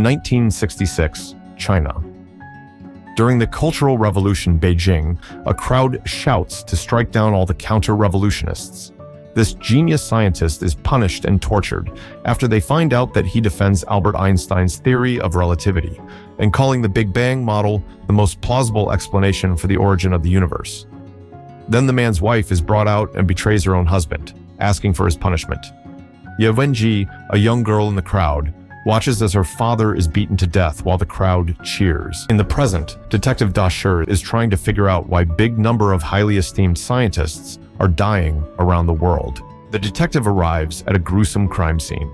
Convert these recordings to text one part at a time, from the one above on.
1966, China. During the Cultural Revolution Beijing, a crowd shouts to strike down all the counter-revolutionists. This genius scientist is punished and tortured after they find out that he defends Albert Einstein's theory of relativity and calling the Big Bang model the most plausible explanation for the origin of the universe. Then the man's wife is brought out and betrays her own husband, asking for his punishment. Ye Wenjie, a young girl in the crowd, watches as her father is beaten to death while the crowd cheers. In the present, Detective Da Shi is trying to figure out why big number of highly esteemed scientists are dying around the world. The detective arrives at a gruesome crime scene.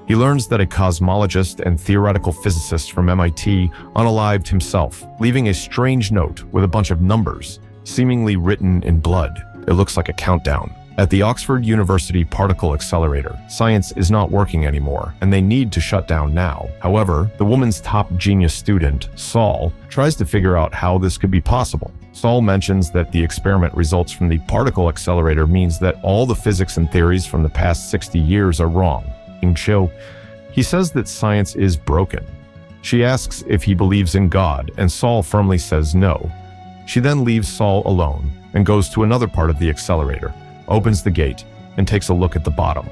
He learns that a cosmologist and theoretical physicist from MIT unalived himself, leaving a strange note with a bunch of numbers, seemingly written in blood. It looks like a countdown. At the Oxford University Particle Accelerator, science is not working anymore, and they need to shut down now. However, the woman's top genius student, Saul, tries to figure out how this could be possible. Saul mentions that the experiment results from the particle accelerator means that all the physics and theories from the past 60 years are wrong. He says that science is broken. She asks if he believes in God, and Saul firmly says no. She then leaves Saul alone and goes to another part of the accelerator, opens the gate, and takes a look at the bottom.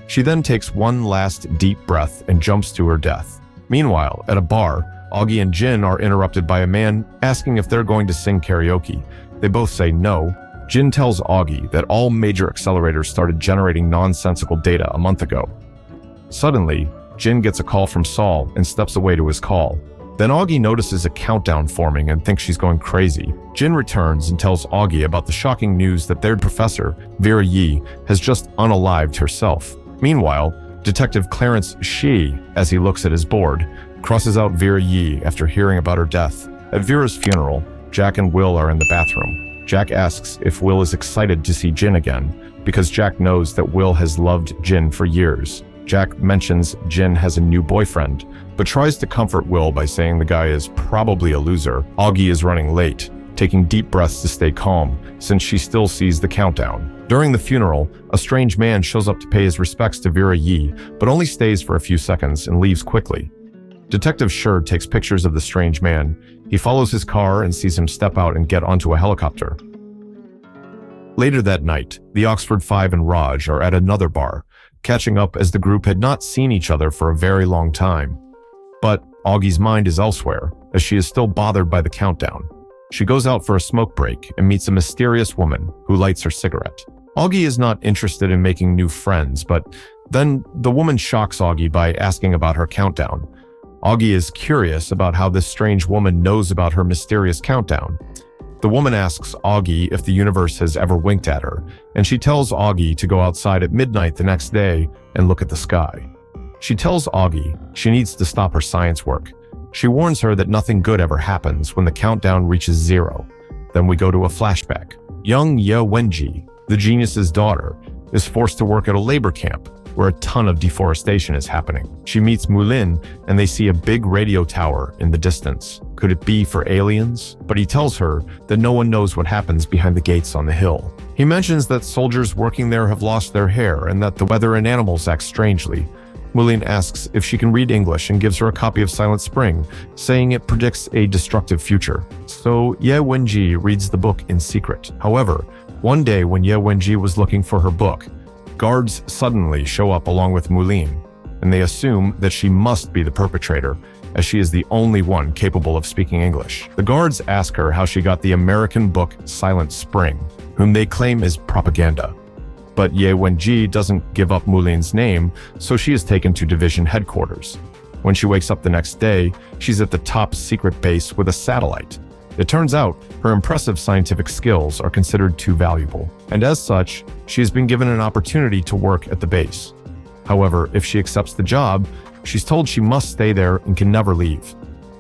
She then takes one last deep breath and jumps to her death. Meanwhile, at a bar, Augie and Jin are interrupted by a man asking if they're going to sing karaoke. They both say no. Jin tells Augie that all major accelerators started generating nonsensical data a month ago. Suddenly, Jin gets a call from Saul and steps away to his call. Then Augie notices a countdown forming and thinks she's going crazy. Jin returns and tells Augie about the shocking news that their professor, Vera Ye, has just unalived herself. Meanwhile, Detective Clarence Shi, as he looks at his board, crosses out Vera Ye after hearing about her death. At Vera's funeral, Jack and Will are in the bathroom. Jack asks if Will is excited to see Jin again, because Jack knows that Will has loved Jin for years. Jack mentions Jin has a new boyfriend, but tries to comfort Will by saying the guy is probably a loser. Augie is running late, taking deep breaths to stay calm, since she still sees the countdown. During the funeral, a strange man shows up to pay his respects to Vera Ye, but only stays for a few seconds and leaves quickly. Detective Schur takes pictures of the strange man. He follows his car and sees him step out and get onto a helicopter. Later that night, the Oxford Five and Raj are at another bar, catching up as the group had not seen each other for a very long time. But Augie's mind is elsewhere, as she is still bothered by the countdown. She goes out for a smoke break and meets a mysterious woman who lights her cigarette. Augie is not interested in making new friends, but then the woman shocks Augie by asking about her countdown. Augie is curious about how this strange woman knows about her mysterious countdown. The woman asks Augie if the universe has ever winked at her, and she tells Augie to go outside at midnight the next day and look at the sky. She tells Augie she needs to stop her science work. She warns her that nothing good ever happens when the countdown reaches 0. Then we go to a flashback. Young Ye Wenjie, the genius's daughter, is forced to work at a labor camp where a ton of deforestation is happening. She meets Mulin and they see a big radio tower in the distance. Could it be for aliens? But he tells her that no one knows what happens behind the gates on the hill. He mentions that soldiers working there have lost their hair and that the weather and animals act strangely. Mulin asks if she can read English and gives her a copy of Silent Spring, saying it predicts a destructive future. So Ye Wenjie reads the book in secret. However, one day when Ye Wenjie was looking for her book, guards suddenly show up along with Mulin, and they assume that she must be the perpetrator, as she is the only one capable of speaking English. The guards ask her how she got the American book Silent Spring, whom they claim is propaganda. But Ye Wenjie doesn't give up Mulin's name, so she is taken to division headquarters. When she wakes up the next day, she's at the top secret base with a satellite. It turns out her impressive scientific skills are considered too valuable, and as such, she has been given an opportunity to work at the base. However, if she accepts the job, she's told she must stay there and can never leave.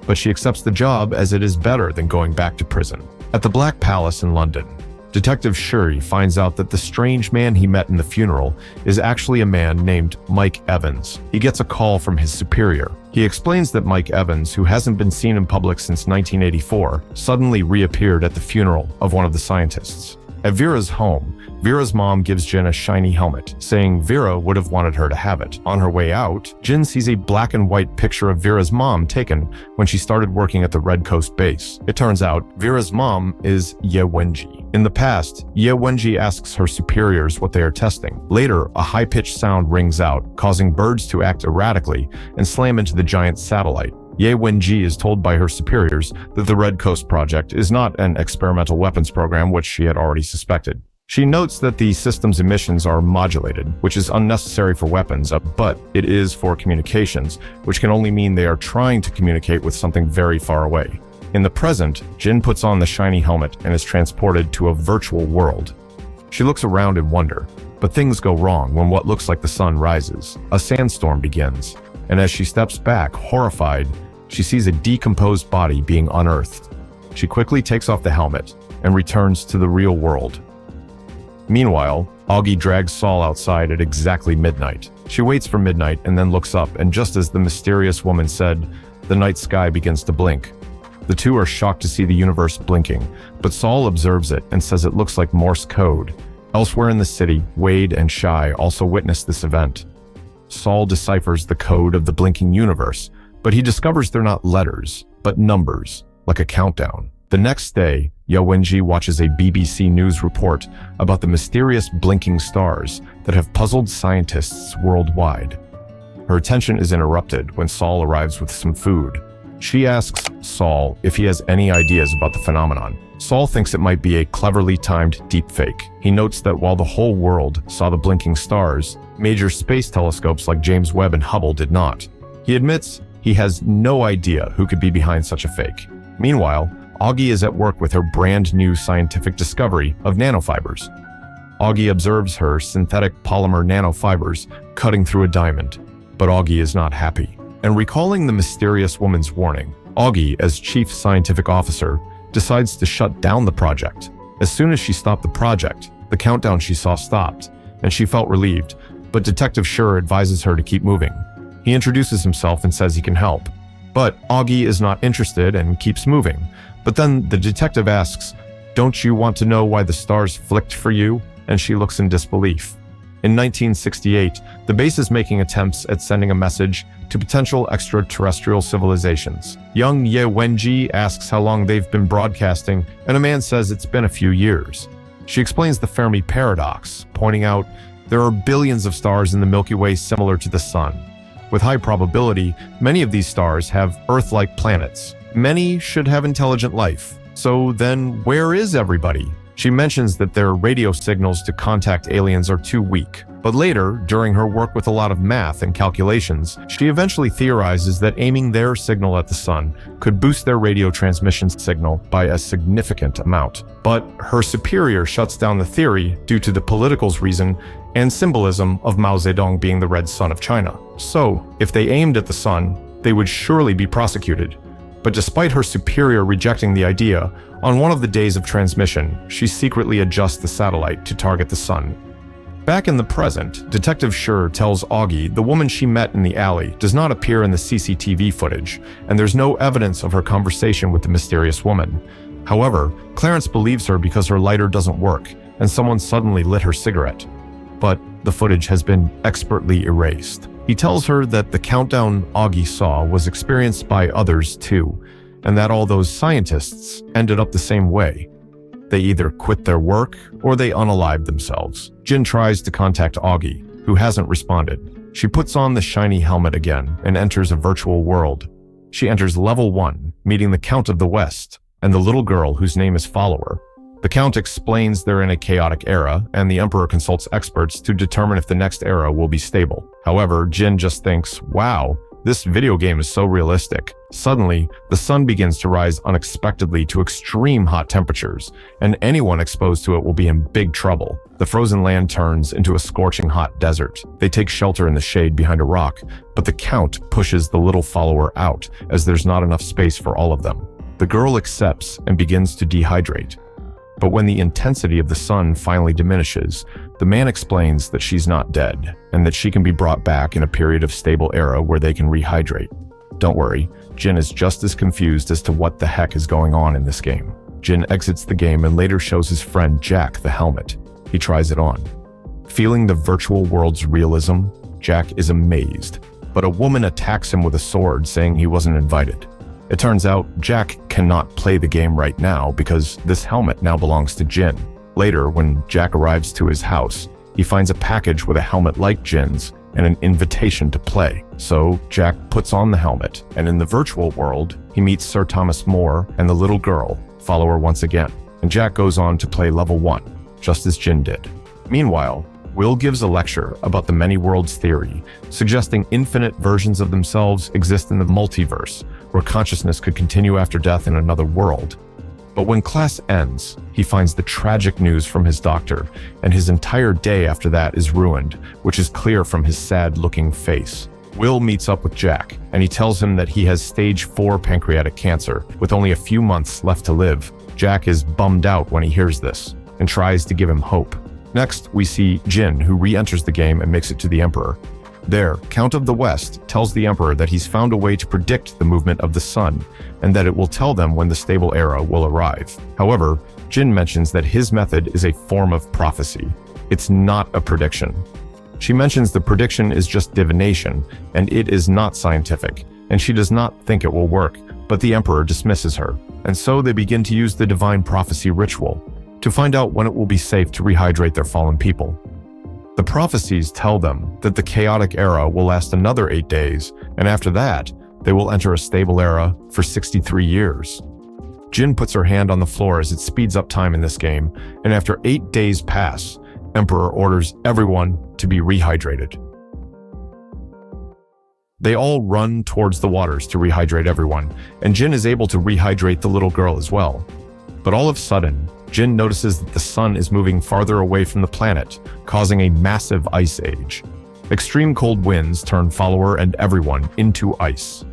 But she accepts the job as it is better than going back to prison. At the Black Palace in London, Detective Shuri finds out that the strange man he met in the funeral is actually a man named Mike Evans. He gets a call from his superior. He explains that Mike Evans, who hasn't been seen in public since 1984, suddenly reappeared at the funeral of one of the scientists. At Vera's home, Vera's mom gives Jin a shiny helmet, saying Vera would have wanted her to have it. On her way out, Jin sees a black and white picture of Vera's mom taken when she started working at the Red Coast base. It turns out Vera's mom is Ye Wenjie. In the past, Ye Wenjie asks her superiors what they are testing. Later, a high-pitched sound rings out, causing birds to act erratically and slam into the giant satellite. Ye Wenjie is told by her superiors that the Red Coast project is not an experimental weapons program, which she had already suspected. She notes that the system's emissions are modulated, which is unnecessary for weapons, but it is for communications, which can only mean they are trying to communicate with something very far away. In the present, Jin puts on the shiny helmet and is transported to a virtual world. She looks around in wonder, but things go wrong when what looks like the sun rises. A sandstorm begins, and as she steps back, horrified, she sees a decomposed body being unearthed. She quickly takes off the helmet and returns to the real world. Meanwhile, Augie drags Saul outside at exactly midnight. She waits for midnight and then looks up, and just as the mysterious woman said, the night sky begins to blink. The two are shocked to see the universe blinking, but Saul observes it and says it looks like Morse code. Elsewhere in the city, Wade and Shai also witness this event. Saul deciphers the code of the blinking universe, but he discovers they're not letters, but numbers, like a countdown. The next day, Ye Wenjie watches a BBC News report about the mysterious blinking stars that have puzzled scientists worldwide. Her attention is interrupted when Saul arrives with some food. She asks Saul if he has any ideas about the phenomenon. Saul thinks it might be a cleverly timed deepfake. He notes that while the whole world saw the blinking stars, major space telescopes like James Webb and Hubble did not. He admits he has no idea who could be behind such a fake. Meanwhile, Augie is at work with her brand new scientific discovery of nanofibers. Augie observes her synthetic polymer nanofibers cutting through a diamond, but Augie is not happy. And recalling the mysterious woman's warning, Augie, as chief scientific officer, decides to shut down the project. As soon as she stopped the project, the countdown she saw stopped, and she felt relieved, but Detective Schur advises her to keep moving. He introduces himself and says he can help. But Augie is not interested and keeps moving. But then the detective asks, "Don't you want to know why the stars flicked for you?" And she looks in disbelief. In 1968, the base is making attempts at sending a message to potential extraterrestrial civilizations. Young Ye Wenjie asks how long they've been broadcasting, and a man says it's been a few years. She explains the Fermi paradox, pointing out there are billions of stars in the Milky Way similar to the Sun. With high probability, many of these stars have Earth-like planets. Many should have intelligent life. So then, where is everybody? She mentions that their radio signals to contact aliens are too weak. But later, during her work with a lot of math and calculations, she eventually theorizes that aiming their signal at the sun could boost their radio transmission signal by a significant amount. But her superior shuts down the theory due to the politicals reason and symbolism of Mao Zedong being the red sun of China. So, if they aimed at the sun, they would surely be prosecuted. But despite her superior rejecting the idea, on one of the days of transmission, she secretly adjusts the satellite to target the sun. Back in the present, Detective Schur tells Augie the woman she met in the alley does not appear in the CCTV footage, and there's no evidence of her conversation with the mysterious woman. However, Clarence believes her because her lighter doesn't work, and someone suddenly lit her cigarette. But the footage has been expertly erased. He tells her that the countdown Augie saw was experienced by others too, and that all those scientists ended up the same way. They either quit their work or they unalived themselves. Jin tries to contact Augie, who hasn't responded. She puts on the shiny helmet again and enters a virtual world. She enters level 1, meeting the Count of the West and the little girl whose name is Follower. The Count explains they're in a chaotic era, and the Emperor consults experts to determine if the next era will be stable. However, Jin just thinks, wow, this video game is so realistic. Suddenly, the sun begins to rise unexpectedly to extreme hot temperatures, and anyone exposed to it will be in big trouble. The frozen land turns into a scorching hot desert. They take shelter in the shade behind a rock, but the Count pushes the little Follower out as there's not enough space for all of them. The girl accepts and begins to dehydrate. But when the intensity of the sun finally diminishes, the man explains that she's not dead, and that she can be brought back in a period of stable era where they can rehydrate. Don't worry, Jin is just as confused as to what the heck is going on in this game. Jin exits the game and later shows his friend Jack the helmet. He tries it on. Feeling the virtual world's realism, Jack is amazed, but a woman attacks him with a sword, saying he wasn't invited. It turns out Jack cannot play the game right now because this helmet now belongs to Jin. Later, when Jack arrives to his house, he finds a package with a helmet like Jin's and an invitation to play. So Jack puts on the helmet, and in the virtual world, he meets Sir Thomas More and the little girl, follow her once again, and Jack goes on to play level 1, just as Jin did. Meanwhile, Will gives a lecture about the many worlds theory, suggesting infinite versions of themselves exist in the multiverse, where consciousness could continue after death in another world. But when class ends, he finds the tragic news from his doctor, and his entire day after that is ruined, which is clear from his sad-looking face. Will meets up with Jack, and he tells him that he has stage 4 pancreatic cancer, with only a few months left to live. Jack is bummed out when he hears this, and tries to give him hope. Next, we see Jin, who re-enters the game and makes it to the Emperor. There, Count of the West tells the Emperor that he's found a way to predict the movement of the sun, and that it will tell them when the stable era will arrive. However, Jin mentions that his method is a form of prophecy. It's not a prediction. She mentions the prediction is just divination, and it is not scientific, and she does not think it will work, but the Emperor dismisses her. And so they begin to use the divine prophecy ritual to find out when it will be safe to rehydrate their fallen people. The prophecies tell them that the chaotic era will last another 8 days, and after that, they will enter a stable era for 63 years. Jin puts her hand on the floor as it speeds up time in this game, and after 8 days pass, Emperor orders everyone to be rehydrated. They all run towards the waters to rehydrate everyone, and Jin is able to rehydrate the little girl as well. But all of a sudden, Jin notices that the sun is moving farther away from the planet, causing a massive ice age. Extreme cold winds turn follower and everyone into ice.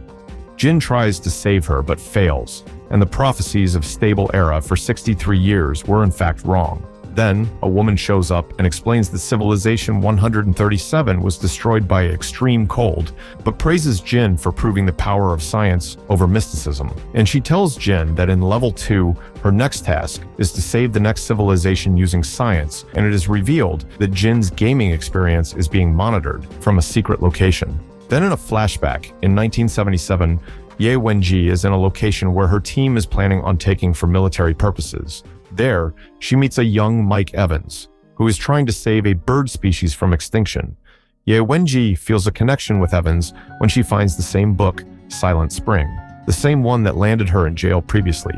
Jin tries to save her but fails, and the prophecies of stable era for 63 years were in fact wrong. Then, a woman shows up and explains that Civilization 137 was destroyed by extreme cold, but praises Jin for proving the power of science over mysticism. And she tells Jin that in level 2, her next task is to save the next civilization using science, and it is revealed that Jin's gaming experience is being monitored from a secret location. Then in a flashback, in 1977, Ye Wenjie is in a location where her team is planning on taking for military purposes. There, she meets a young Mike Evans, who is trying to save a bird species from extinction. Ye Wenjie feels a connection with Evans when she finds the same book, Silent Spring, the same one that landed her in jail previously.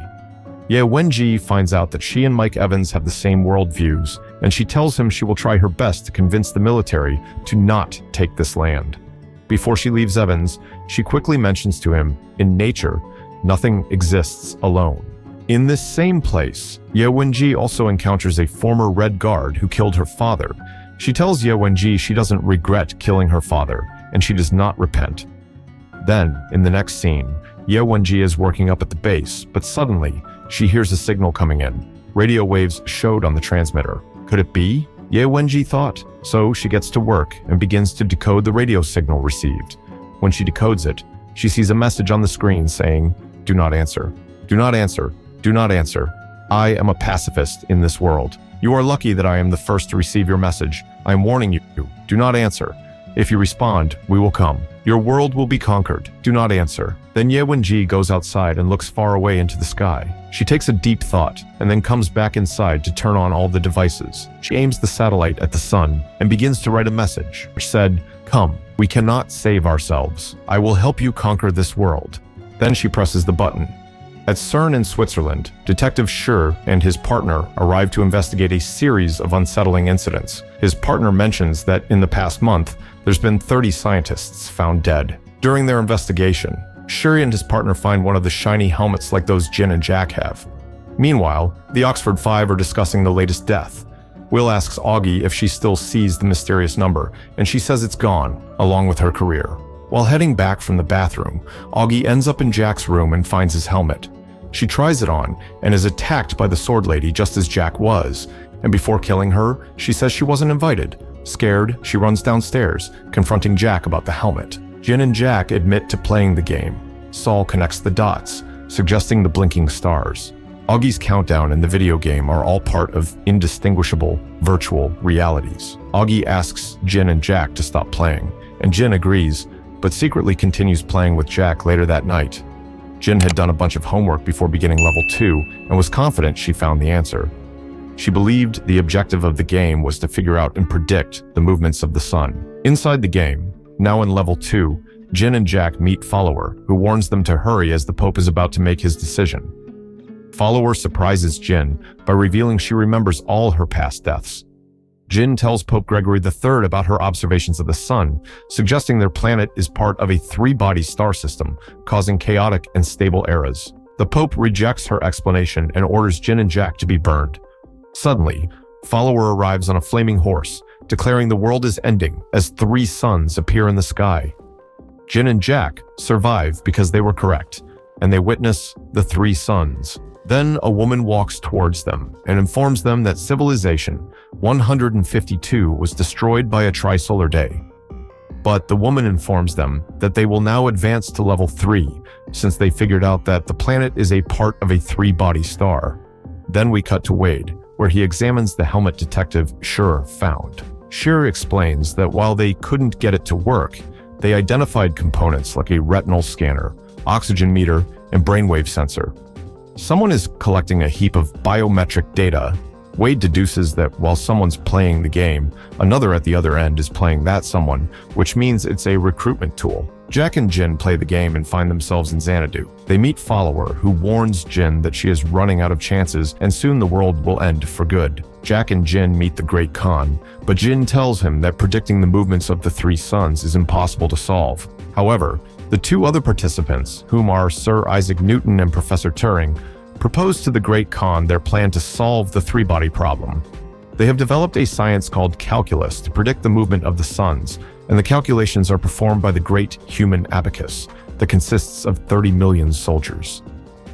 Ye Wenjie finds out that she and Mike Evans have the same worldviews, and she tells him she will try her best to convince the military to not take this land. Before she leaves Evans, she quickly mentions to him, in nature, nothing exists alone. In this same place, Ye Wenjie also encounters a former Red Guard who killed her father. She tells Ye Wenjie she doesn't regret killing her father, and she does not repent. Then, in the next scene, Ye Wenjie is working up at the base, but suddenly, she hears a signal coming in. Radio waves showed on the transmitter. Could it be? Ye Wenjie thought. So she gets to work and begins to decode the radio signal received. When she decodes it, she sees a message on the screen saying, "Do not answer. Do not answer. Do not answer. I am a pacifist in this world. You are lucky that I am the first to receive your message. I am warning you. Do not answer. If you respond, we will come. Your world will be conquered. Do not answer." Then Ye Wenjie goes outside and looks far away into the sky. She takes a deep thought and then comes back inside to turn on all the devices. She aims the satellite at the sun and begins to write a message, which said, "Come, we cannot save ourselves. I will help you conquer this world." Then she presses the button. At CERN in Switzerland, Detective Schur and his partner arrive to investigate a series of unsettling incidents. His partner mentions that in the past month, there's been 30 scientists found dead. During their investigation, Schur and his partner find one of the shiny helmets like those Jin and Jack have. Meanwhile, the Oxford Five are discussing the latest death. Will asks Augie if she still sees the mysterious number, and she says it's gone, along with her career. While heading back from the bathroom, Augie ends up in Jack's room and finds his helmet. She tries it on and is attacked by the sword lady just as Jack was, and before killing her, she says she wasn't invited. Scared, she runs downstairs, confronting Jack about the helmet. Jin and Jack admit to playing the game. Saul connects the dots, suggesting the blinking stars. Augie's countdown and the video game are all part of indistinguishable virtual realities. Augie asks Jin and Jack to stop playing, and Jin agrees, but secretly continues playing with Jack later that night. Jin had done a bunch of homework before beginning level 2 and was confident she found the answer. She believed the objective of the game was to figure out and predict the movements of the sun. Inside the game, now in level 2, Jin and Jack meet Follower, who warns them to hurry as the Pope is about to make his decision. Follower surprises Jin by revealing she remembers all her past deaths. Jin tells Pope Gregory III about her observations of the sun, suggesting their planet is part of a 3-body star system, causing chaotic and stable eras. The Pope rejects her explanation and orders Jin and Jack to be burned. Suddenly, Follower arrives on a flaming horse, declaring the world is ending as 3 suns appear in the sky. Jin and Jack survive because they were correct, and they witness the 3 suns. Then a woman walks towards them and informs them that civilization 152 was destroyed by a trisolar day. But the woman informs them that they will now advance to level 3, since they figured out that the planet is a part of a 3-body star. Then we cut to Wade, where he examines the helmet detective Schur found. Schur explains that while they couldn't get it to work, they identified components like a retinal scanner, oxygen meter, and brainwave sensor. Someone is collecting a heap of biometric data. Wade deduces that while someone's playing the game, another at the other end is playing that someone, which means it's a recruitment tool. Jack and Jin play the game and find themselves in Xanadu. They meet Follower, who warns Jin that she is running out of chances and soon the world will end for good. Jack and Jin meet the Great Khan, but Jin tells him that predicting the movements of the 3 suns is impossible to solve. However, the 2 other participants, whom are Sir Isaac Newton and Professor Turing, propose to the Great Khan their plan to solve the 3-body problem. They have developed a science called calculus to predict the movement of the suns, and the calculations are performed by the great human abacus that consists of 30 million soldiers.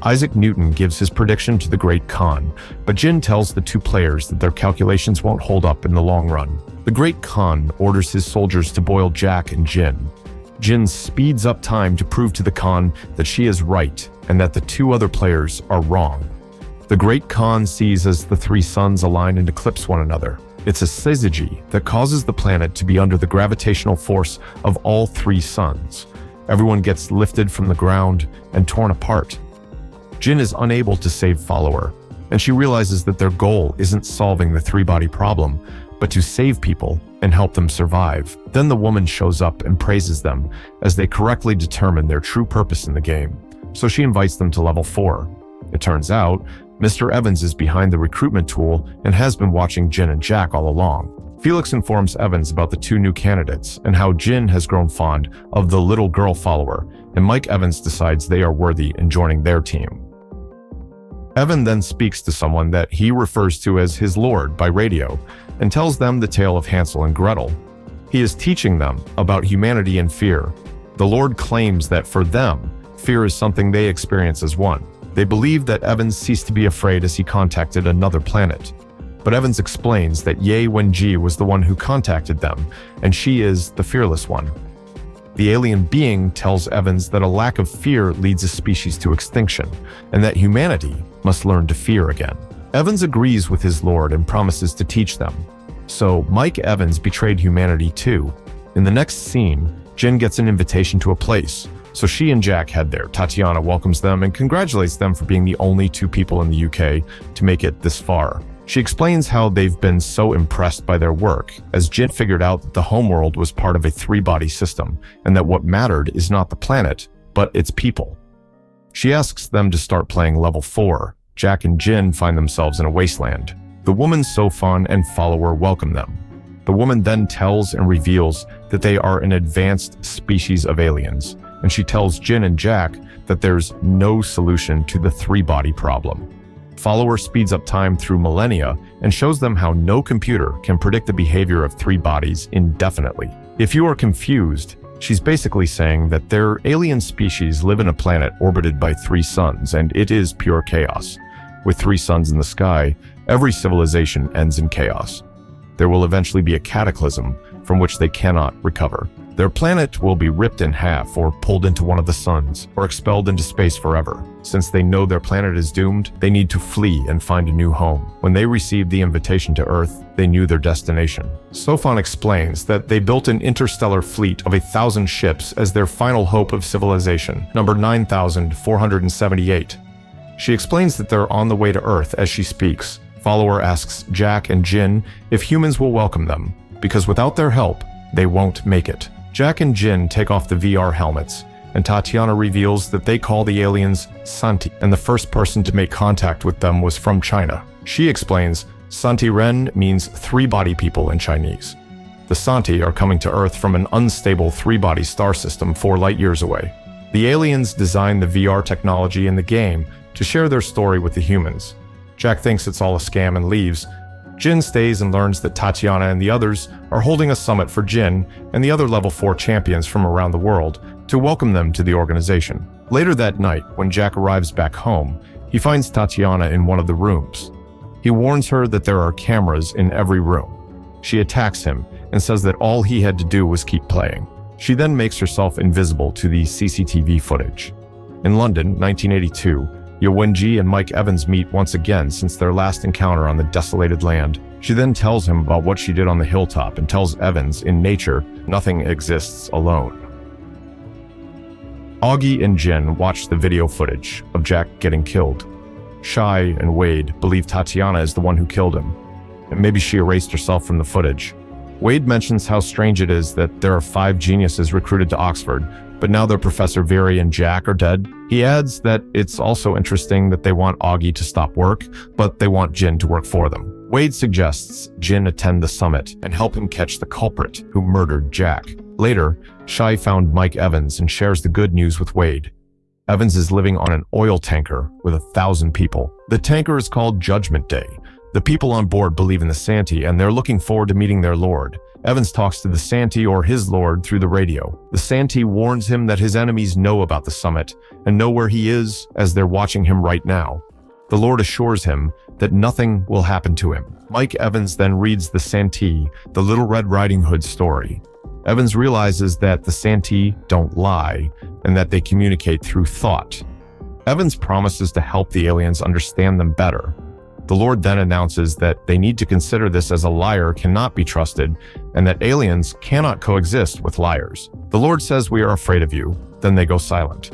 Isaac Newton gives his prediction to the Great Khan, but Jin tells the 2 players that their calculations won't hold up in the long run. The Great Khan orders his soldiers to boil Jack and Jin. Jin speeds up time to prove to the Khan that she is right and that the 2 other players are wrong. The Great Khan sees as the 3 suns align and eclipse one another. It's a syzygy that causes the planet to be under the gravitational force of all 3 suns. Everyone gets lifted from the ground and torn apart. Jin is unable to save Follower, and she realizes that their goal isn't solving the 3-body problem, but to save people and help them survive. Then the woman shows up and praises them as they correctly determine their true purpose in the game. So she invites them to level 4. It turns out, Mr. Evans is behind the recruitment tool and has been watching Jin and Jack all along. Felix informs Evans about the 2 new candidates and how Jin has grown fond of the little girl Follower, and Mike Evans decides they are worthy in joining their team. Evan then speaks to someone that he refers to as his lord by radio and tells them the tale of Hansel and Gretel. He is teaching them about humanity and fear. The Lord claims that for them, fear is something they experience as one. They believe that Evans ceased to be afraid as he contacted another planet. But Evans explains that Ye Wenjie was the one who contacted them, and she is the fearless one. The alien being tells Evans that a lack of fear leads a species to extinction, and that humanity must learn to fear again. Evans agrees with his lord and promises to teach them. So Mike Evans betrayed humanity too. In the next scene, Jin gets an invitation to a place, so she and Jack head there. Tatiana welcomes them and congratulates them for being the only 2 people in the UK to make it this far. She explains how they've been so impressed by their work, as Jin figured out that the homeworld was part of a 3-body system, and that what mattered is not the planet, but its people. She asks them to start playing level 4. Jack and Jin find themselves in a wasteland. The woman Sofan and Follower welcome them. The woman then tells and reveals that they are an advanced species of aliens, and she tells Jin and Jack that there's no solution to the 3-body problem. Follower speeds up time through millennia and shows them how no computer can predict the behavior of 3 bodies indefinitely. If you are confused, she's basically saying that their alien species live in a planet orbited by 3 suns, and it is pure chaos. With 3 suns in the sky, every civilization ends in chaos. There will eventually be a cataclysm from which they cannot recover. Their planet will be ripped in half or pulled into one of the suns or expelled into space forever. Since they know their planet is doomed, they need to flee and find a new home. When they received the invitation to Earth, they knew their destination. Sofan explains that they built an interstellar fleet of 1,000 ships as their final hope of civilization, number 9,478. She explains that they're on the way to Earth as she speaks. Follower asks Jack and Jin if humans will welcome them, because without their help, they won't make it. Jack and Jin take off the VR helmets, and Tatiana reveals that they call the aliens Santi, and the first person to make contact with them was from China. She explains Santi Ren means three-body people in Chinese. The Santi are coming to Earth from an unstable three-body star system 4 light years away. The aliens designed the VR technology in the game to share their story with the humans. Jack thinks it's all a scam and leaves. Jin stays and learns that Tatiana and the others are holding a summit for Jin and the other level 4 champions from around the world to welcome them to the organization. Later that night, when Jack arrives back home, he finds Tatiana in one of the rooms. He warns her that there are cameras in every room. She attacks him and says that all he had to do was keep playing. She then makes herself invisible to the CCTV footage. In London, 1982, Ye Wenjie and Mike Evans meet once again since their last encounter on the desolated land. She then tells him about what she did on the hilltop and tells Evans, in nature, nothing exists alone. Augie and Jin watch the video footage of Jack getting killed. Shai and Wade believe Tatiana is the one who killed him, and maybe she erased herself from the footage. Wade mentions how strange it is that there are 5 geniuses recruited to Oxford, but now their Professor Viri and Jack are dead. He adds that it's also interesting that they want Augie to stop work, but they want Jin to work for them. Wade suggests Jin attend the summit and help him catch the culprit who murdered Jack. Later, Shai found Mike Evans and shares the good news with Wade. Evans is living on an oil tanker with 1,000 people. The tanker is called Judgment Day. The people on board believe in the Santi, and they're looking forward to meeting their lord. Evans talks to the Santi or his lord through the radio. The Santi warns him that his enemies know about the summit and know where he is as they're watching him right now. The lord assures him that nothing will happen to him. Mike Evans then reads the Santi, the Little Red Riding Hood story. Evans realizes that the Santi don't lie and that they communicate through thought. Evans promises to help the aliens understand them better. The Lord then announces that they need to consider this as a liar cannot be trusted and that aliens cannot coexist with liars. The Lord says, "We are afraid of you." Then they go silent.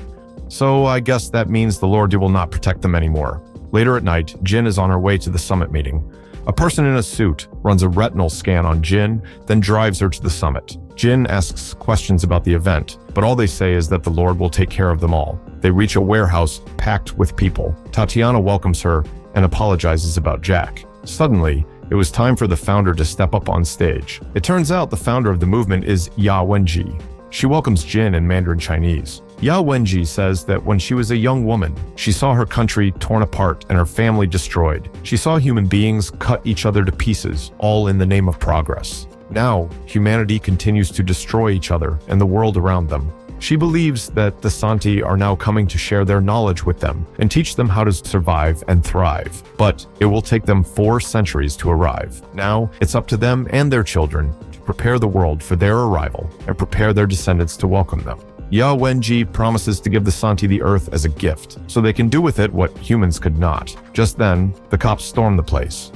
So I guess that means the Lord will not protect them anymore. Later at night, Jin is on her way to the summit meeting. A person in a suit runs a retinal scan on Jin, then drives her to the summit. Jin asks questions about the event, but all they say is that the Lord will take care of them all. They reach a warehouse packed with people. Tatiana welcomes her and apologizes about Jack. Suddenly, it was time for the founder to step up on stage. It turns out the founder of the movement is Ye Wenjie. She welcomes Jin in Mandarin Chinese. Ye Wenjie says that when she was a young woman, she saw her country torn apart and her family destroyed. She saw human beings cut each other to pieces, all in the name of progress. Now, humanity continues to destroy each other and the world around them. She believes that the Santi are now coming to share their knowledge with them and teach them how to survive and thrive. But it will take them 4 centuries to arrive. Now, it's up to them and their children to prepare the world for their arrival and prepare their descendants to welcome them. Ye Wenjie promises to give the Santi the earth as a gift, so they can do with it what humans could not. Just then, the cops storm the place.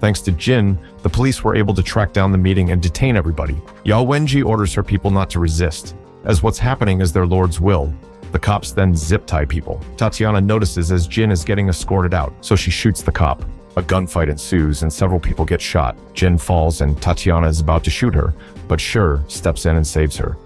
Thanks to Jin, the police were able to track down the meeting and detain everybody. Ye Wenjie orders her people not to resist, as what's happening is their lord's will. The cops then zip-tie people. Tatiana notices as Jin is getting escorted out, so she shoots the cop. A gunfight ensues and several people get shot. Jin falls and Tatiana is about to shoot her, but Shur steps in and saves her.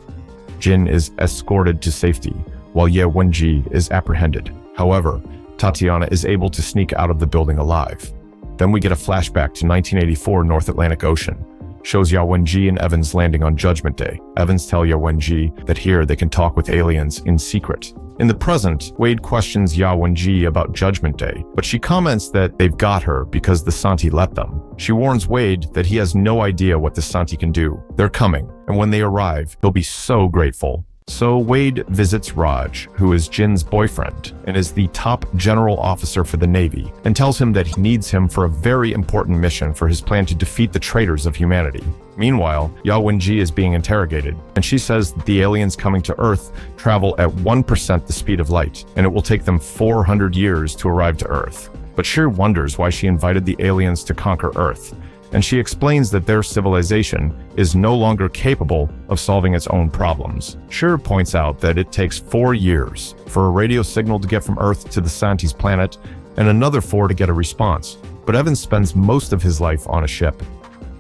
Jin is escorted to safety, while Ye Wenjie is apprehended. However, Tatiana is able to sneak out of the building alive. Then we get a flashback to 1984 North Atlantic Ocean. Shows Ye Wenjie and Evans landing on Judgment Day. Evans tell Ye Wenjie that here they can talk with aliens in secret. In the present, Wade questions Ye Wenjie about Judgment Day, but she comments that they've got her because the Santi let them. She warns Wade that he has no idea what the Santi can do. They're coming, and when they arrive, he'll be so grateful. So Wade visits Raj, who is Jin's boyfriend and is the top general officer for the Navy, and tells him that he needs him for a very important mission for his plan to defeat the traitors of humanity. Meanwhile, Ye Wenjie is being interrogated, and she says that the aliens coming to Earth travel at 1% the speed of light, and it will take them 400 years to arrive to Earth. But Shuri wonders why she invited the aliens to conquer Earth, and she explains that their civilization is no longer capable of solving its own problems. Shuri points out that it takes 4 years for a radio signal to get from Earth to the Santi's planet, and another 4 to get a response, but Evans spends most of his life on a ship.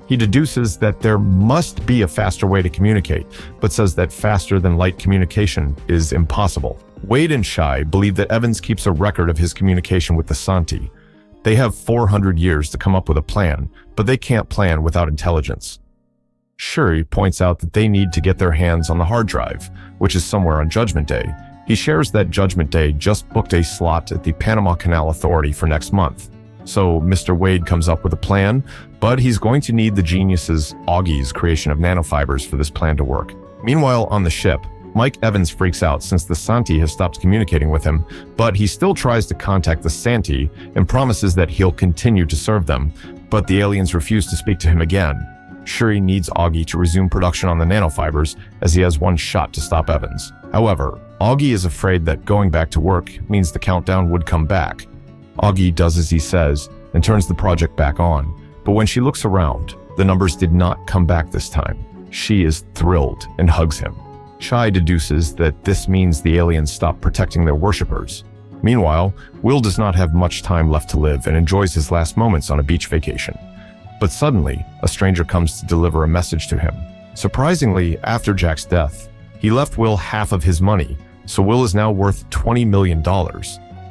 He deduces that there must be a faster way to communicate, but says that faster than light communication is impossible. Wade and Shai believe that Evans keeps a record of his communication with the Santi. They have 400 years to come up with a plan, but they can't plan without intelligence. Shuri points out that they need to get their hands on the hard drive, which is somewhere on Judgment Day. He shares that Judgment Day just booked a slot at the Panama Canal Authority for next month. So Mr. Wade comes up with a plan, but he's going to need the genius's Augie's creation of nanofibers for this plan to work. Meanwhile, on the ship, Mike Evans freaks out since the Santi has stopped communicating with him, but he still tries to contact the Santi and promises that he'll continue to serve them, but the aliens refuse to speak to him again. Shuri needs Augie to resume production on the nanofibers as he has one shot to stop Evans. However, Augie is afraid that going back to work means the countdown would come back. Augie does as he says and turns the project back on, but when she looks around, the numbers did not come back this time. She is thrilled and hugs him. Shai deduces that this means the aliens stop protecting their worshippers. Meanwhile, Will does not have much time left to live and enjoys his last moments on a beach vacation. But suddenly, a stranger comes to deliver a message to him. Surprisingly, after Jack's death, he left Will half of his money, so Will is now worth $20 million.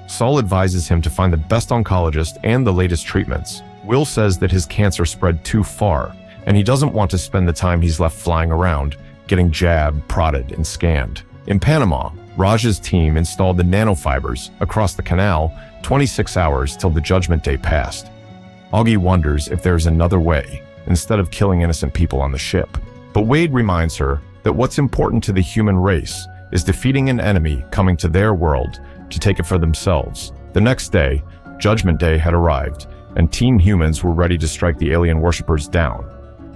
Saul advises him to find the best oncologist and the latest treatments. Will says that his cancer spread too far, and he doesn't want to spend the time he's left flying around, getting jabbed, prodded, and scanned. In Panama, Raj's team installed the nanofibers across the canal 26 hours till the Judgment Day passed. Augie wonders if there's another way, instead of killing innocent people on the ship. But Wade reminds her that what's important to the human race is defeating an enemy coming to their world to take it for themselves. The next day, Judgment Day had arrived, and Team Humans were ready to strike the alien worshippers down.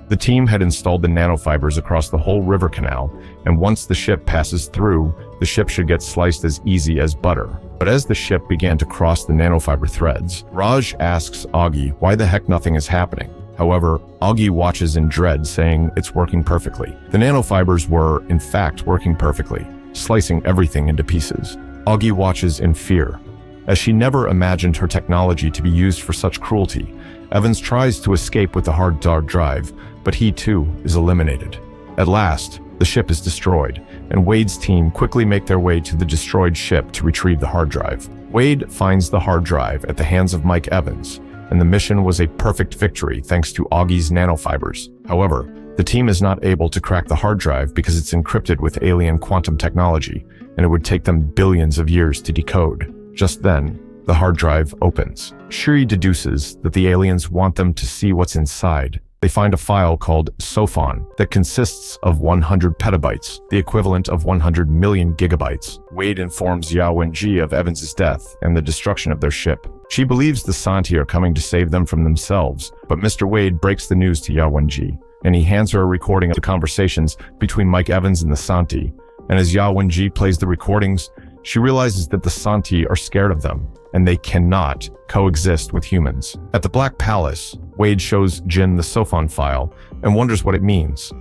The team had installed the nanofibers across the whole river canal, and once the ship passes through, the ship should get sliced as easy as butter. But as the ship began to cross the nanofiber threads, Raj asks Augie why the heck nothing is happening. However, Augie watches in dread, saying it's working perfectly. The nanofibers were, in fact, working perfectly, slicing everything into pieces. Augie watches in fear. As she never imagined her technology to be used for such cruelty, Evans tries to escape with the hard drive, but he too is eliminated. At last, the ship is destroyed, and Wade's team quickly make their way to the destroyed ship to retrieve the hard drive. Wade finds the hard drive at the hands of Mike Evans, and the mission was a perfect victory thanks to Augie's nanofibers. However, the team is not able to crack the hard drive because it's encrypted with alien quantum technology, and it would take them billions of years to decode. Just then, the hard drive opens. Shuri deduces that the aliens want them to see what's inside. They find a file called Sophon that consists of 100 petabytes, the equivalent of 100 million gigabytes. Wade informs Ye Wenjie of Evans' death and the destruction of their ship. She believes the Santi are coming to save them from themselves, but Mr. Wade breaks the news to Ye Wenjie, and he hands her a recording of the conversations between Mike Evans and the Santi. And as Ye Wenjie plays the recordings, she realizes that the Santi are scared of them, and they cannot coexist with humans. At the Black Palace, Wade shows Jin the Sophon file and wonders what it means.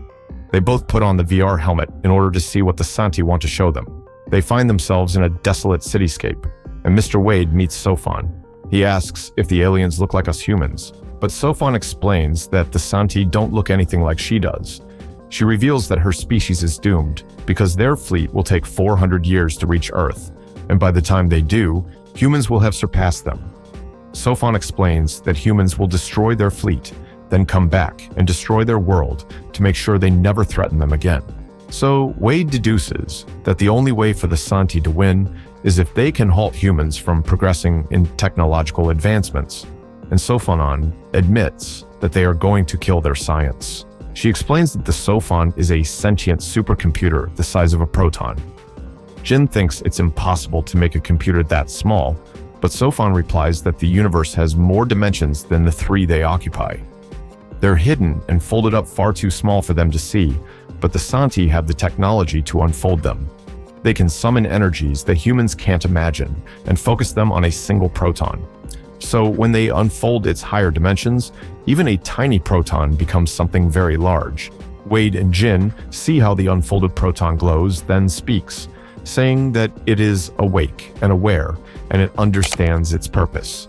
They both put on the VR helmet in order to see what the Santi want to show them. They find themselves in a desolate cityscape, and Mr. Wade meets Sophon. He asks if the aliens look like us humans, but Sophon explains that the Santi don't look anything like she does. She reveals that her species is doomed because their fleet will take 400 years to reach Earth, and by the time they do, humans will have surpassed them. Sophon explains that humans will destroy their fleet, then come back and destroy their world to make sure they never threaten them again. So Wade deduces that the only way for the Santi to win is if they can halt humans from progressing in technological advancements, and Sophon admits that they are going to kill their science. She explains that the Sophon is a sentient supercomputer the size of a proton. Jin thinks it's impossible to make a computer that small, but Sophon replies that the universe has more dimensions than the 3 they occupy. They're hidden and folded up far too small for them to see, but the Santi have the technology to unfold them. They can summon energies that humans can't imagine and focus them on a single proton. So when they unfold its higher dimensions, even a tiny proton becomes something very large. Wade and Jin see how the unfolded proton glows, then speaks, saying that it is awake and aware, and it understands its purpose.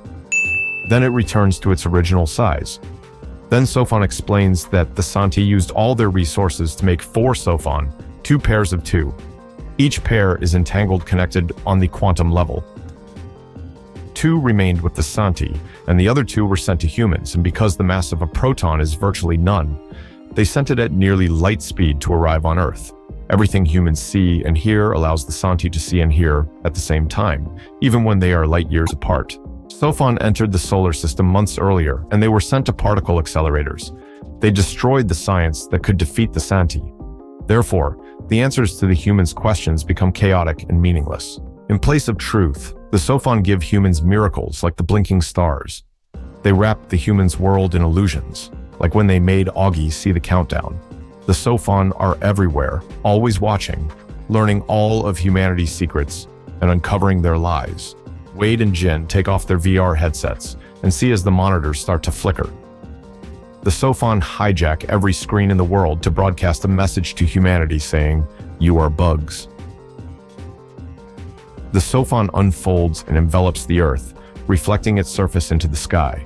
Then it returns to its original size. Then Sophon explains that the Santi used all their resources to make 4 Sophon, 2 pairs of 2. Each pair is entangled connected on the quantum level. 2 remained with the Santi, and the other 2 were sent to humans, and because the mass of a proton is virtually none, they sent it at nearly light speed to arrive on Earth. Everything humans see and hear allows the Santi to see and hear at the same time, even when they are light years apart. Sophon entered the solar system months earlier, and they were sent to particle accelerators. They destroyed the science that could defeat the Santi. Therefore, the answers to the humans' questions become chaotic and meaningless. In place of truth, the Sophon give humans miracles like the blinking stars. They wrap the humans' world in illusions, like when they made Augie see the countdown. The Sophon are everywhere, always watching, learning all of humanity's secrets and uncovering their lies. Wade and Jin take off their VR headsets and see as the monitors start to flicker. The Sophon hijack every screen in the world to broadcast a message to humanity saying, "You are bugs." The Sophon unfolds and envelops the Earth, reflecting its surface into the sky.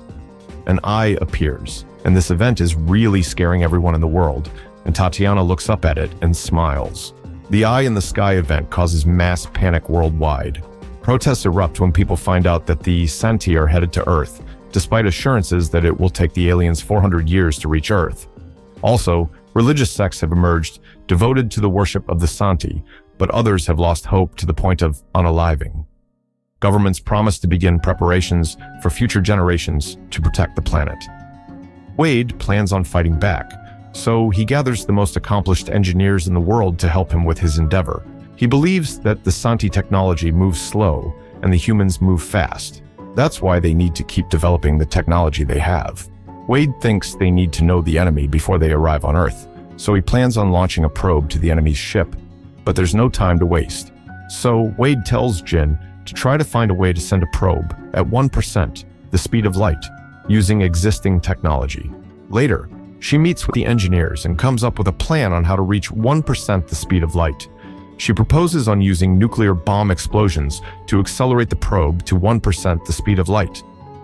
An eye appears, and this event is really scaring everyone in the world, and Tatiana looks up at it and smiles. The eye in the sky event causes mass panic worldwide. Protests erupt when people find out that the Santi are headed to Earth, despite assurances that it will take the aliens 400 years to reach Earth. Also, religious sects have emerged devoted to the worship of the Santi, but others have lost hope to the point of unaliving. Governments promise to begin preparations for future generations to protect the planet. Wade plans on fighting back, so he gathers the most accomplished engineers in the world to help him with his endeavor. He believes that the Santi technology moves slow and the humans move fast. That's why they need to keep developing the technology they have. Wade thinks they need to know the enemy before they arrive on Earth, so he plans on launching a probe to the enemy's ship. But there's no time to waste. So Wade tells Jin to try to find a way to send a probe at 1%, the speed of light, using existing technology. Later, she meets with the engineers and comes up with a plan on how to reach 1% the speed of light. She proposes on using nuclear bomb explosions to accelerate the probe to 1% the speed of light,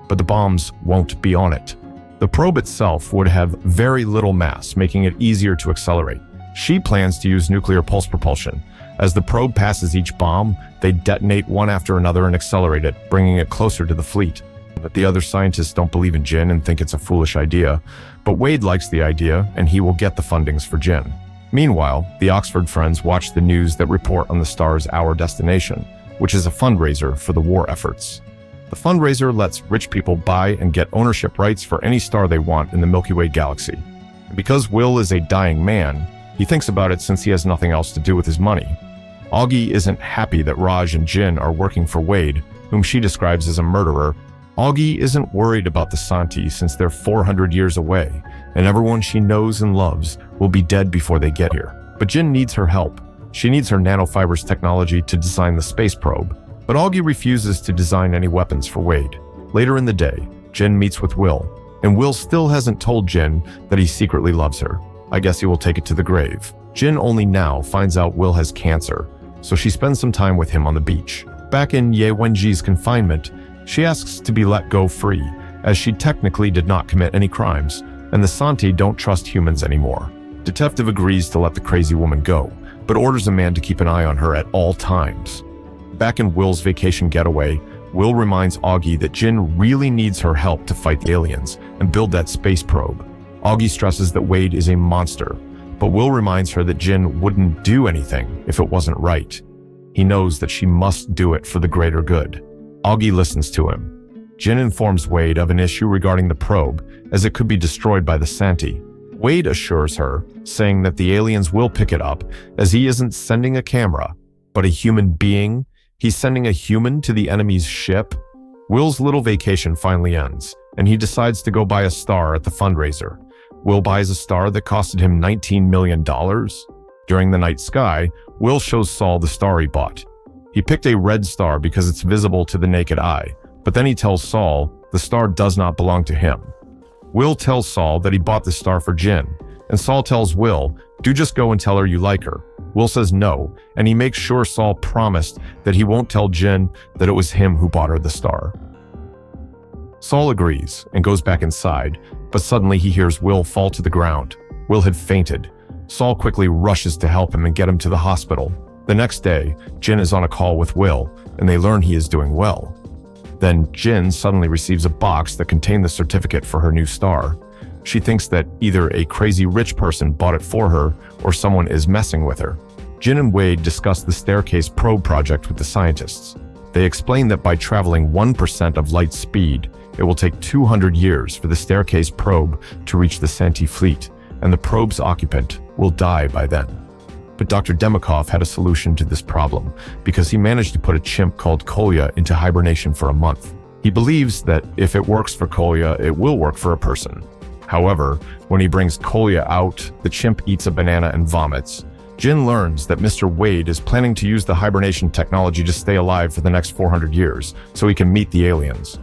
but the bombs won't be on it. The probe itself would have very little mass, making it easier to accelerate. She plans to use nuclear pulse propulsion. As the probe passes each bomb, they detonate one after another and accelerate it, bringing it closer to the fleet. But the other scientists don't believe in Jin and think it's a foolish idea, but Wade likes the idea and he will get the fundings for Jin. Meanwhile, the Oxford friends watch the news that report on the star's Our Destination, which is a fundraiser for the war efforts. The fundraiser lets rich people buy and get ownership rights for any star they want in the Milky Way galaxy. And because Will is a dying man, he thinks about it since he has nothing else to do with his money. Augie isn't happy that Raj and Jin are working for Wade, whom she describes as a murderer. Augie isn't worried about the Santi since they're 400 years away, and everyone she knows and loves will be dead before they get here. But Jin needs her help. She needs her nanofibers technology to design the space probe, but Augie refuses to design any weapons for Wade. Later in the day, Jin meets with Will, and Will still hasn't told Jin that he secretly loves her. I guess he will take it to the grave. Jin only now finds out Will has cancer, so she spends some time with him on the beach. Back in Ye Wenjie's confinement, she asks to be let go free, as she technically did not commit any crimes, and the Santi don't trust humans anymore. Detective agrees to let the crazy woman go, but orders a man to keep an eye on her at all times. Back in Will's vacation getaway, Will reminds Augie that Jin really needs her help to fight the aliens and build that space probe. Augie stresses that Wade is a monster, but Will reminds her that Jin wouldn't do anything if it wasn't right. He knows that she must do it for the greater good. Augie listens to him. Jin informs Wade of an issue regarding the probe, as it could be destroyed by the Santi. Wade assures her, saying that the aliens will pick it up, as he isn't sending a camera, but a human being. He's sending a human to the enemy's ship. Will's little vacation finally ends, and he decides to go buy a star at the fundraiser. Will buys a star that costed him $19 million. During the night sky, Will shows Saul the star he bought. He picked a red star because it's visible to the naked eye, but then he tells Saul the star does not belong to him. Will tells Saul that he bought the star for Jin, and Saul tells Will, "Do just go and tell her you like her." Will says no, and he makes sure Saul promised that he won't tell Jin that it was him who bought her the star. Saul agrees and goes back inside, but suddenly he hears Will fall to the ground. Will had fainted. Saul quickly rushes to help him and get him to the hospital. The next day, Jin is on a call with Will, and they learn he is doing well. Then Jin suddenly receives a box that contained the certificate for her new star. She thinks that either a crazy rich person bought it for her or someone is messing with her. Jin and Wade discuss the staircase probe project with the scientists. They explain that by traveling 1% of light speed, it will take 200 years for the staircase probe to reach the Santi fleet, and the probe's occupant will die by then. But Dr. Demikov had a solution to this problem because he managed to put a chimp called Kolya into hibernation for a month. He believes that if it works for Kolya, it will work for a person. However, when he brings Kolya out, the chimp eats a banana and vomits. Jin learns that Mr. Wade is planning to use the hibernation technology to stay alive for the next 400 years, so he can meet the aliens.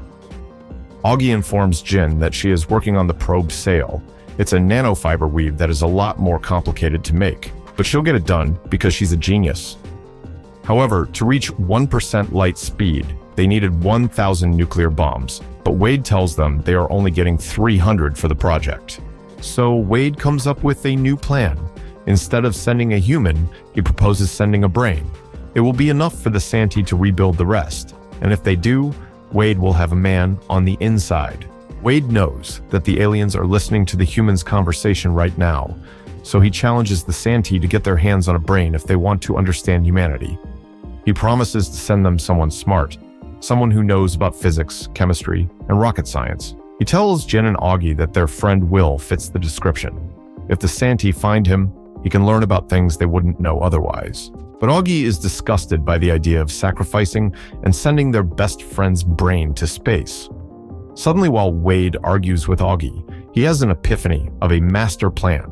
Augie informs Jin that she is working on the probe sail. It's a nanofiber weave that is a lot more complicated to make, but she'll get it done because she's a genius. However, to reach 1% light speed, they needed 1,000 nuclear bombs, but Wade tells them they are only getting 300 for the project. So Wade comes up with a new plan. Instead of sending a human, he proposes sending a brain. It will be enough for the Santi to rebuild the rest, and if they do, Wade will have a man on the inside. Wade knows that the aliens are listening to the humans' conversation right now, so he challenges the Santi to get their hands on a brain if they want to understand humanity. He promises to send them someone smart, someone who knows about physics, chemistry, and rocket science. He tells Jin and Augie that their friend Will fits the description. If the Santi find him, he can learn about things they wouldn't know otherwise. But Augie is disgusted by the idea of sacrificing and sending their best friend's brain to space. Suddenly, while Wade argues with Augie, he has an epiphany of a master plan.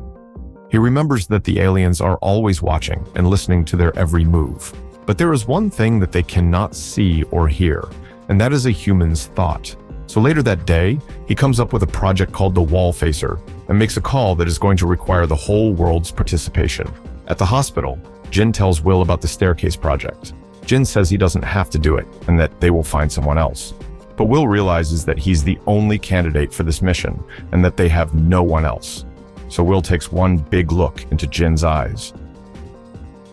He remembers that the aliens are always watching and listening to their every move. But there is one thing that they cannot see or hear, and that is a human's thought. So later that day, he comes up with a project called the Wall Facer and makes a call that is going to require the whole world's participation. At the hospital, Jin tells Will about the staircase project. Jin says he doesn't have to do it and that they will find someone else. But Will realizes that he's the only candidate for this mission and that they have no one else. So Will takes one big look into Jin's eyes.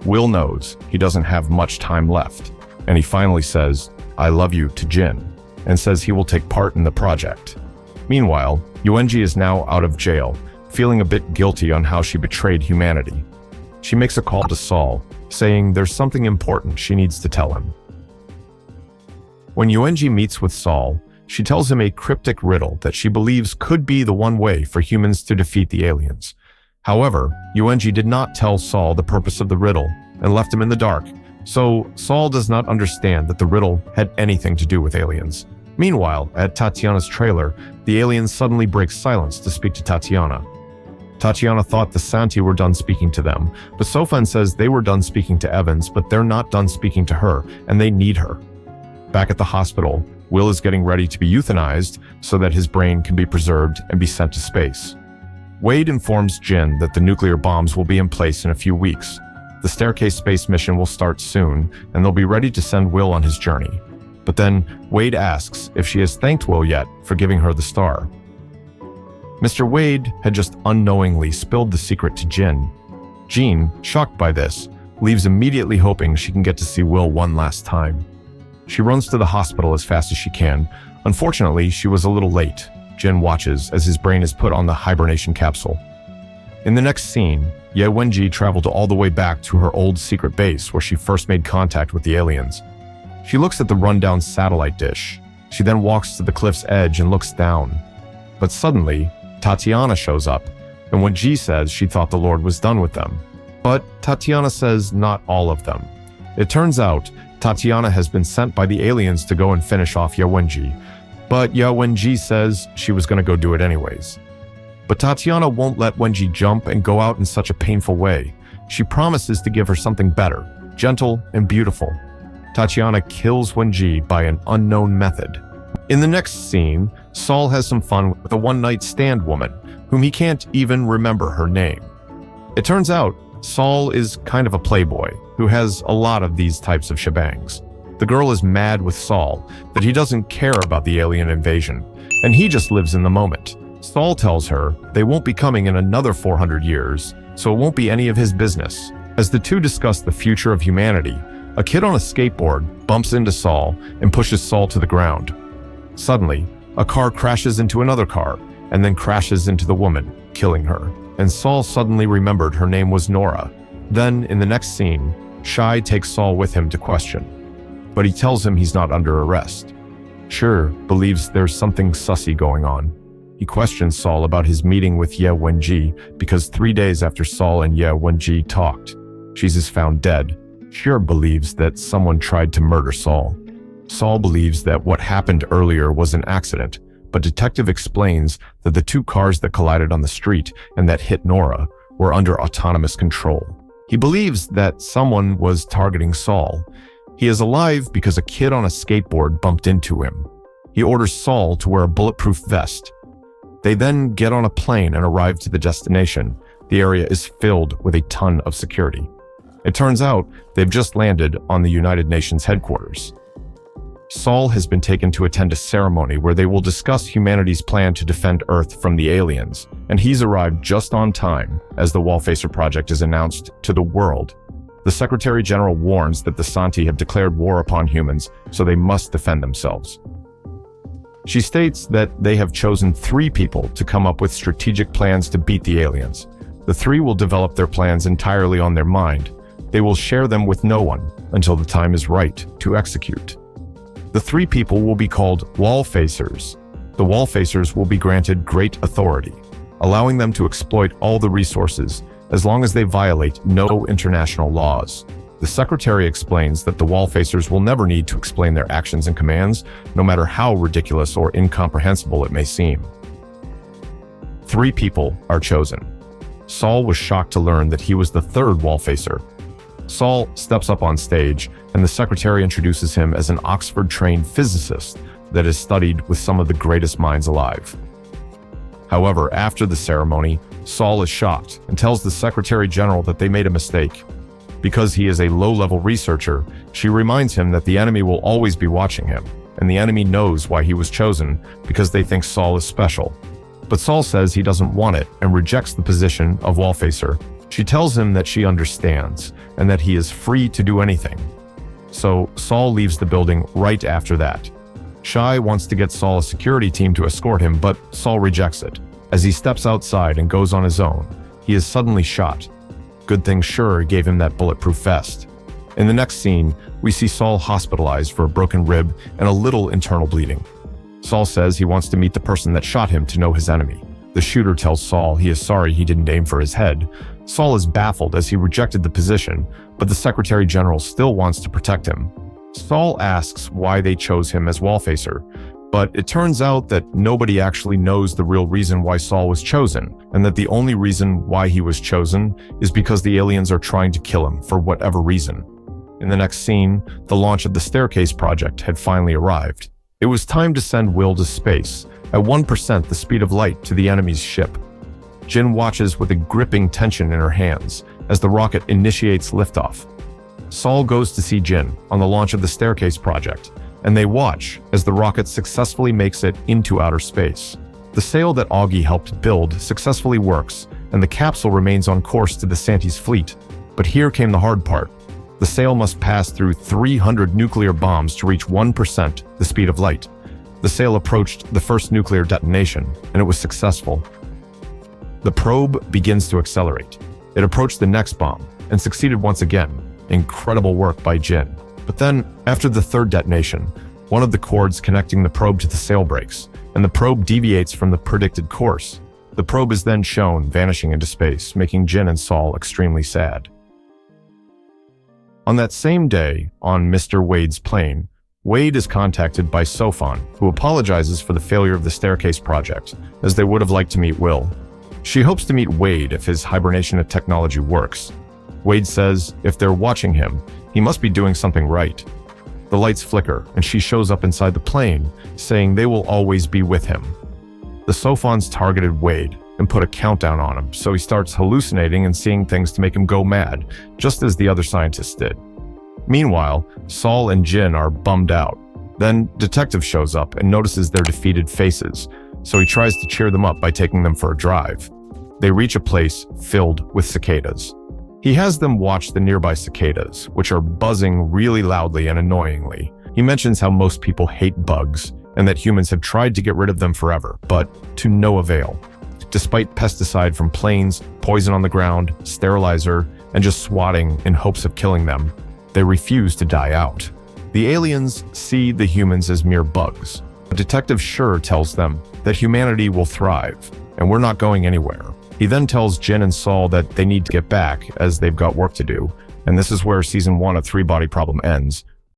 Will knows he doesn't have much time left, and he finally says, "I love you" to Jin, and says he will take part in the project. Meanwhile, Ye Wenjie is now out of jail, feeling a bit guilty on how she betrayed humanity. She makes a call to Saul, saying there's something important she needs to tell him. When Ye Wenjie meets with Saul, she tells him a cryptic riddle that she believes could be the one way for humans to defeat the aliens. However, Ye Wenjie did not tell Saul the purpose of the riddle and left him in the dark, so Saul does not understand that the riddle had anything to do with aliens. Meanwhile, at Tatiana's trailer, the aliens suddenly break silence to speak to Tatiana. Tatiana thought the Santi were done speaking to them, but Sofan says they were done speaking to Evans, but they're not done speaking to her, and they need her. Back at the hospital, Will is getting ready to be euthanized so that his brain can be preserved and be sent to space. Wade informs Jin that the nuclear bombs will be in place in a few weeks. The staircase space mission will start soon, and they'll be ready to send Will on his journey. But then, Wade asks if she has thanked Will yet for giving her the star. Mr. Wade had just unknowingly spilled the secret to Jin. Jean, shocked by this, leaves immediately hoping she can get to see Will one last time. She runs to the hospital as fast as she can. Unfortunately, she was a little late. Jin watches as his brain is put on the hibernation capsule. In the next scene, Ye Wenjie traveled all the way back to her old secret base where she first made contact with the aliens. She looks at the rundown satellite dish. She then walks to the cliff's edge and looks down. But suddenly, Tatiana shows up, and Wenjie says she thought the Lord was done with them. But Tatiana says not all of them. It turns out Tatiana has been sent by the aliens to go and finish off Ye Wenjie, but Ye Wenjie says she was going to go do it anyways. But Tatiana won't let Wenjie jump and go out in such a painful way. She promises to give her something better, gentle and beautiful. Tatiana kills Wenjie by an unknown method. In the next scene, Saul has some fun with a one-night stand woman, whom he can't even remember her name. It turns out Saul is kind of a playboy who has a lot of these types of shebangs. The girl is mad with Saul that he doesn't care about the alien invasion, and he just lives in the moment. Saul tells her they won't be coming in another 400 years, so it won't be any of his business. As the two discuss the future of humanity, a kid on a skateboard bumps into Saul and pushes Saul to the ground. Suddenly, a car crashes into another car and then crashes into the woman, killing her. And Saul suddenly remembered her name was Nora. Then, in the next scene, Shai takes Saul with him to question, but he tells him he's not under arrest. Shur believes there's something sussy going on. He questions Saul about his meeting with Ye Wenjie because 3 days after Saul and Ye Wenjie talked, she is found dead. Shur believes that someone tried to murder Saul. Saul believes that what happened earlier was an accident, but Detective explains that the two cars that collided on the street and that hit Nora were under autonomous control. He believes that someone was targeting Saul. He is alive because a kid on a skateboard bumped into him. He orders Saul to wear a bulletproof vest. They then get on a plane and arrive to the destination. The area is filled with a ton of security. It turns out they've just landed on the United Nations headquarters. Saul has been taken to attend a ceremony where they will discuss humanity's plan to defend Earth from the aliens, and he's arrived just on time as the Wallfacer project is announced to the world. The Secretary General warns that the Santi have declared war upon humans, so they must defend themselves. She states that they have chosen 3 people to come up with strategic plans to beat the aliens. The 3 will develop their plans entirely on their mind. They will share them with no one until the time is right to execute. The 3 people will be called Wallfacers. The Wallfacers will be granted great authority, allowing them to exploit all the resources as long as they violate no international laws. The Secretary explains that the Wallfacers will never need to explain their actions and commands, no matter how ridiculous or incomprehensible it may seem. 3 people are chosen. Saul was shocked to learn that he was the 3rd Wallfacer. Saul steps up on stage, and the Secretary introduces him as an Oxford-trained physicist that has studied with some of the greatest minds alive. However, after the ceremony, Saul is shocked and tells the Secretary General that they made a mistake. Because he is a low-level researcher, she reminds him that the enemy will always be watching him, and the enemy knows why he was chosen because they think Saul is special. But Saul says he doesn't want it and rejects the position of Wallfacer. She tells him that she understands and that he is free to do anything. So Saul leaves the building right after that. Shai wants to get Saul a security team to escort him, but Saul rejects it. As he steps outside and goes on his own, he is suddenly shot. Good thing Shur gave him that bulletproof vest. In the next scene, we see Saul hospitalized for a broken rib and a little internal bleeding. Saul says he wants to meet the person that shot him to know his enemy. The shooter tells Saul he is sorry he didn't aim for his head. Saul is baffled as he rejected the position, but the Secretary General still wants to protect him. Saul asks why they chose him as Wallfacer, but it turns out that nobody actually knows the real reason why Saul was chosen, and that the only reason why he was chosen is because the aliens are trying to kill him for whatever reason. In the next scene, the launch of the Staircase project had finally arrived. It was time to send Will to space, at 1% the speed of light to the enemy's ship. Jin watches with a gripping tension in her hands as the rocket initiates liftoff. Saul goes to see Jin on the launch of the Staircase project, and they watch as the rocket successfully makes it into outer space. The sail that Augie helped build successfully works, and the capsule remains on course to the Santi's fleet. But here came the hard part. The sail must pass through 300 nuclear bombs to reach 1% the speed of light. The sail approached the first nuclear detonation, and it was successful. The probe begins to accelerate. It approached the next bomb, and succeeded once again. Incredible work by Jin. But then, after the 3rd detonation, one of the cords connecting the probe to the sail breaks, and the probe deviates from the predicted course. The probe is then shown vanishing into space, making Jin and Saul extremely sad. On that same day, on Mr. Wade's plane, Wade is contacted by Sofan, who apologizes for the failure of the staircase project, as they would have liked to meet Will. She hopes to meet Wade if his hibernation technology works. Wade says if they're watching him, he must be doing something right. The lights flicker, and she shows up inside the plane, saying they will always be with him. The Sofans targeted Wade and put a countdown on him, so he starts hallucinating and seeing things to make him go mad, just as the other scientists did. Meanwhile, Saul and Jin are bummed out. Then, Detective shows up and notices their defeated faces, so he tries to cheer them up by taking them for a drive. They reach a place filled with cicadas. He has them watch the nearby cicadas, which are buzzing really loudly and annoyingly. He mentions how most people hate bugs, and that humans have tried to get rid of them forever, but to no avail. Despite pesticide from planes, poison on the ground, sterilizer, and just swatting in hopes of killing them, they refuse to die out. The aliens see the humans as mere bugs. Detective Schur tells them that humanity will thrive, and we're not going anywhere. He then tells Jin and Saul that they need to get back, as they've got work to do, and this is where Season 1 of Three Body Problem ends,